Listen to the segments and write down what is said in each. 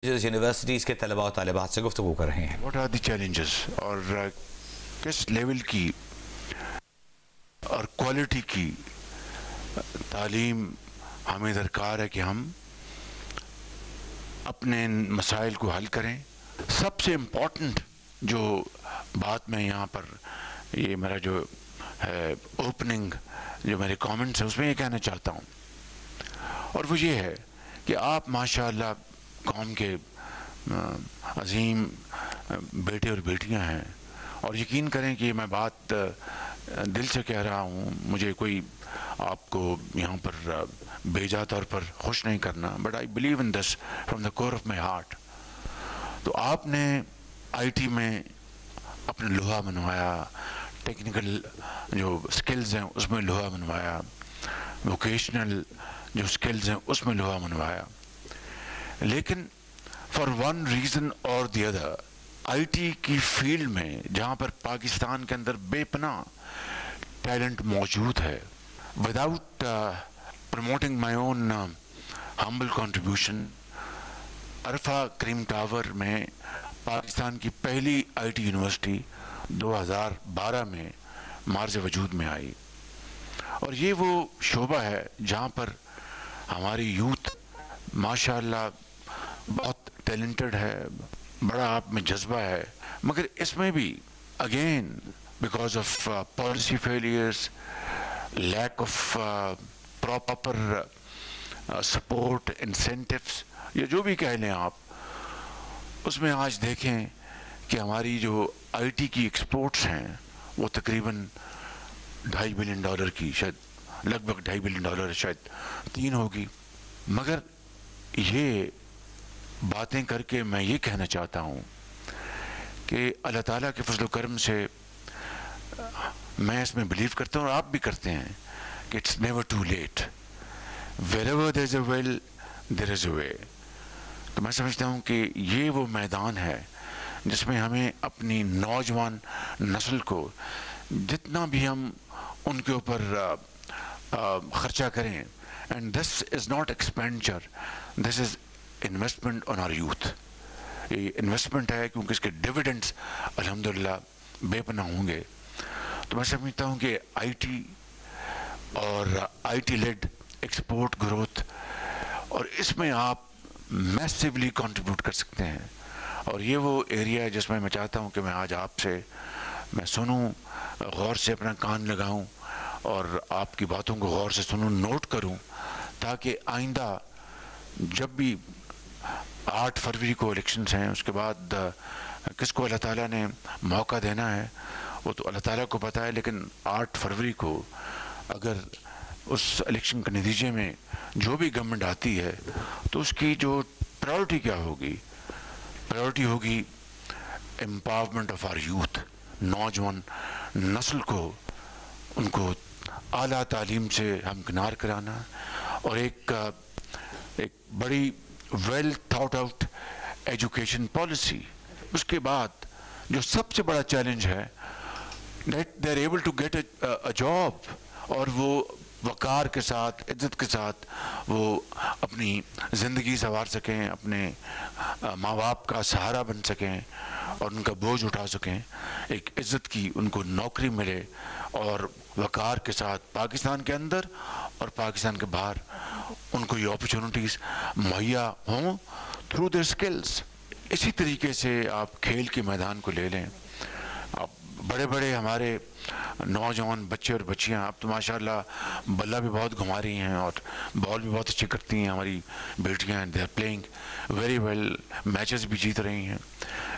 Universities के तलबा और तालिबात से गुफ्तगू कर रहे हैं। व्हाट आर द चैलेंजेस और किस लेवल की और क्वालिटी की तालीम हमें दरकार है कि हम अपने मसाइल को हल करें। सबसे इम्पोर्टेंट जो बात मैं यहाँ पर ये मेरा जो है ओपनिंग जो मेरे कमेंट्स हैं उसमें ये कहना चाहता हूँ और वो ये है कि आप माशाअल्लाह कौम के अजीम बेटे और बेटियां हैं और यकीन करें कि मैं बात दिल से कह रहा हूँ। मुझे कोई आपको यहाँ पर बेजा तौर पर खुश नहीं करना, but I believe in this from the core of my heart. तो आपने आईटी में अपने लोहा मनवाया, टेक्निकल जो स्किल्स हैं उसमें लोहा मनवाया, वोकेशनल जो स्किल्स हैं उसमें लोहा मनवाया, लेकिन फॉर वन रीज़न और द अदर आईटी की फील्ड में जहाँ पर पाकिस्तान के अंदर बेपनाह टैलेंट मौजूद है, without promoting my own humble contribution, Arfa cream tower में पाकिस्तान की पहली आईटी यूनिवर्सिटी 2012 में मार्ज वजूद में आई और ये वो शोबा है जहाँ पर हमारी यूथ माशाअल्लाह बहुत टैलेंटेड है, बड़ा आप में जज्बा है, मगर इसमें भी again because of policy failures, lack of proper support, incentives, या जो भी कह लें आप, उसमें आज देखें कि हमारी जो आईटी की एक्सपोर्ट्स हैं वो तकरीबन $2.5 बिलियन की, शायद लगभग $2.5 बिलियन, शायद 3 होगी। मगर ये बातें करके मैं ये कहना चाहता हूँ कि अल्लाह ताला के फजल करम से मैं इसमें बिलीव करता हूँ और आप भी करते हैं कि it's never too late, wherever there is a will there is a way. तो मैं समझता हूँ कि ये वो मैदान है जिसमें हमें अपनी नौजवान नस्ल को जितना भी हम उनके ऊपर ख़र्चा करें, and this is not expenditure, this is investment on our youth. ये इन्वेस्टमेंट है क्योंकि इसके डिविडेंड्स अल्हम्दुलिल्लाह बेपनाह होंगे। तो मैं समझता हूँ कि आईटी और आईटी लेड एक्सपोर्ट ग्रोथ, और इसमें आप मैसिवली कंट्रीब्यूट कर सकते हैं और ये वो एरिया है जिसमें मैं चाहता हूँ कि मैं आज आपसे मैं सुनूं, गौर से अपना कान लगाऊं और आपकी बातों को गौर से सुनूं, नोट करूं, ताकि आइंदा जब भी 8 फरवरी को इलेक्शंस हैं, उसके बाद किसको अल्लाह ताला ने मौका देना है वो तो अल्लाह ताला को पता है, लेकिन 8 फरवरी को अगर उस इलेक्शन के नतीजे में जो भी गवर्नमेंट आती है तो उसकी जो प्रायोरिटी क्या होगी, प्रायोरिटी होगी एम्पावरमेंट ऑफ आवर यूथ, नौजवान नस्ल को उनको आला तालीम से हमकिनार कराना और एक बड़ी well thought out education policy. उसके बाद जो सबसे बड़ा चैलेंज है that they are able to get a job, और वो वक़ार के साथ, इज़्ज़त के साथ वो अपनी ज़िंदगी संवार सकें, अपने माँ बाप का सहारा बन सकें और उनका बोझ उठा सकें, एक इज़्ज़त की उनको नौकरी मिले और वक़ार के साथ पाकिस्तान के अंदर और पाकिस्तान के बाहर उनको ये अपॉर्चुनिटीज़ मुहैया हों थ्रू देयर स्किल्स। इसी तरीके से आप खेल के मैदान को ले लें। आप बड़े बड़े हमारे नौजवान बच्चे और बच्चियां, अब तो माशाल्लाह बल्ला भी बहुत घुमा रही हैं और बॉल भी बहुत अच्छी करती हैं हमारी बेटियां, they are playing very well, matches भी जीत रही हैं।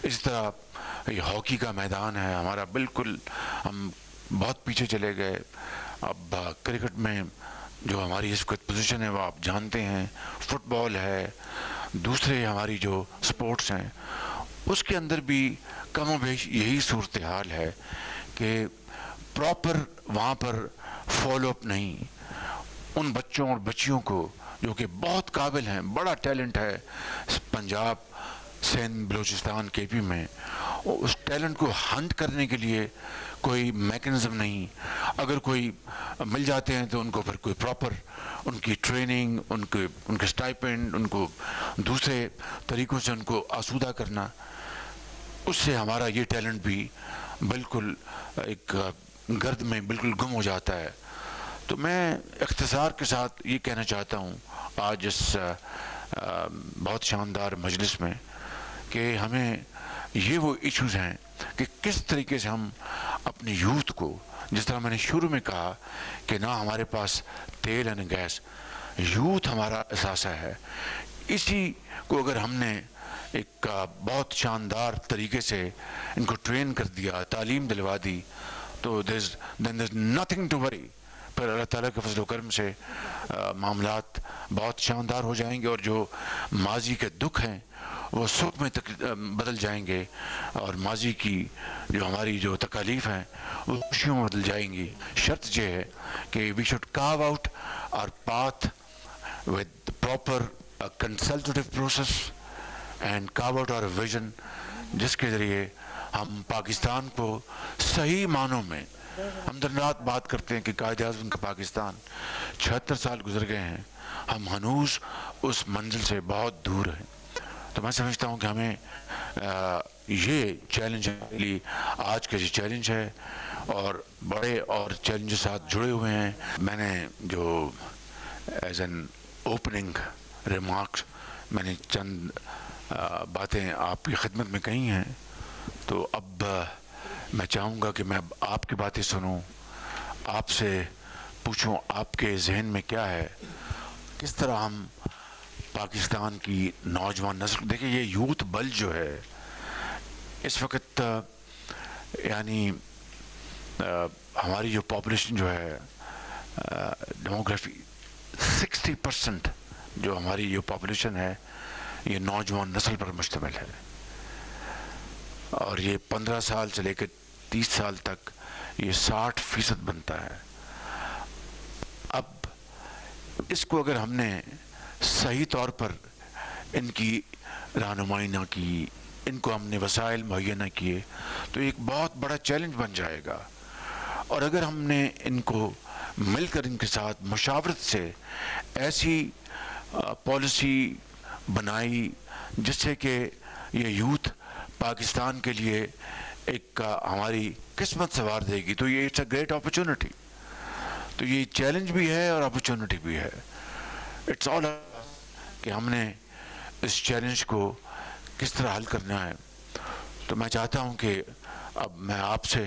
इस तरह ये हॉकी का मैदान है हमारा, बिल्कुल हम बहुत पीछे चले गए। अब क्रिकेट में जो हमारी इस वक्त पोजीशन है वो आप जानते हैं, फुटबॉल है, दूसरे हमारी जो स्पोर्ट्स हैं उसके अंदर भी कम बेश यही सूरत हाल है कि प्रॉपर वहाँ पर फॉलोअप नहीं। उन बच्चों और बच्चियों को जो कि बहुत काबिल हैं, बड़ा टैलेंट है पंजाब, सिंध, बलूचिस्तान, केपी में, उस टैलेंट को हंट करने के लिए कोई मैकेनिज़्म नहीं। اگر کوئی مل جاتے ہیں تو ان کو پھر کوئی پراپر ان کی ٹریننگ، ان کے اسٹائپنڈ، ان کو دوسرے طریقوں سے ان کو آسودہ کرنا، اس سے ہمارا یہ ٹیلنٹ بھی بالکل ایک گرد میں بالکل گم ہو جاتا ہے۔ تو میں اختصار کے ساتھ یہ کہنا چاہتا ہوں آج اس بہت شاندار مجلس میں کہ ہمیں یہ وہ ایشوز ہیں کہ کس طریقے سے ہم اپنی یوتھ کو، جس طرح میں نے شروع میں کہا کہ نہ ہمارے پاس تیل اور گیس، یوتھ ہمارا اثاثہ ہے، اسی کو اگر ہم نے ایک بہت شاندار طریقے سے ان کو ٹرین کر دیا، تعلیم دلوا دی، تو then there's nothing to worry۔ پھر اللہ تعالیٰ کے فضل و کرم سے معاملات بہت شاندار ہو جائیں گے، اور جو ماضی کے دکھ ہیں وہ سکھ میں بدل جائیں گے، اور ماضی کی جو ہماری جو تکالیف ہیں وہ خوشیوں میں بدل جائیں گی۔ شرط یہ ہے کہ we should carve out our path with proper consultative process and carve out our vision، جس کے ذریعے ہم پاکستان کو صحیح معنوں میں، ہم دن رات بات کرتے ہیں کہ قائد اعظم کا پاکستان 76 سال گزر گئے ہیں، ہم ہنوز اس منزل سے بہت دور ہیں۔ تو میں سمجھتا ہوں کہ ہمیں یہ چیلنج ہے، آج کا یہ چیلنج ہے، اور بڑے اور چیلنج ساتھ جڑے ہوئے ہیں۔ میں نے جو ایز این اوپننگ ریمارکس میں نے چند باتیں آپ کی خدمت میں کہی ہیں، تو اب میں چاہوں گا کہ میں اب آپ کی باتیں سنوں، آپ سے پوچھوں آپ کے ذہن میں کیا ہے، کس طرح ہم پاکستان کی نوجوان نسل، دیکھیں یہ یوتھ بل جو ہے اس وقت، یعنی ہماری جو پاپولیشن جو ہے، ڈیموگرافی 60% جو ہماری جو پاپولیشن ہے یہ نوجوان نسل پر مشتمل ہے، اور یہ 15 سال سے لے کے 30 سال تک یہ 60% بنتا ہے۔ اب اس کو اگر ہم نے صحیح طور پر ان کی رہنمائی نہ کی، ان کو ہم نے وسائل مہیا نہ کیے، تو ایک بہت بڑا چیلنج بن جائے گا۔ اور اگر ہم نے ان کو مل کر ان کے ساتھ مشاورت سے ایسی پالیسی بنائی جس سے کہ یہ یوتھ پاکستان کے لیے ایک ہماری قسمت سنوار دے گی، تو یہ اٹس اے گریٹ اپرچونٹی۔ تو یہ چیلنج بھی ہے اور اپرچونٹی بھی ہے، اٹس آل کہ ہم نے اس چیلنج کو کس طرح حل کرنا ہے۔ تو میں چاہتا ہوں کہ اب میں آپ سے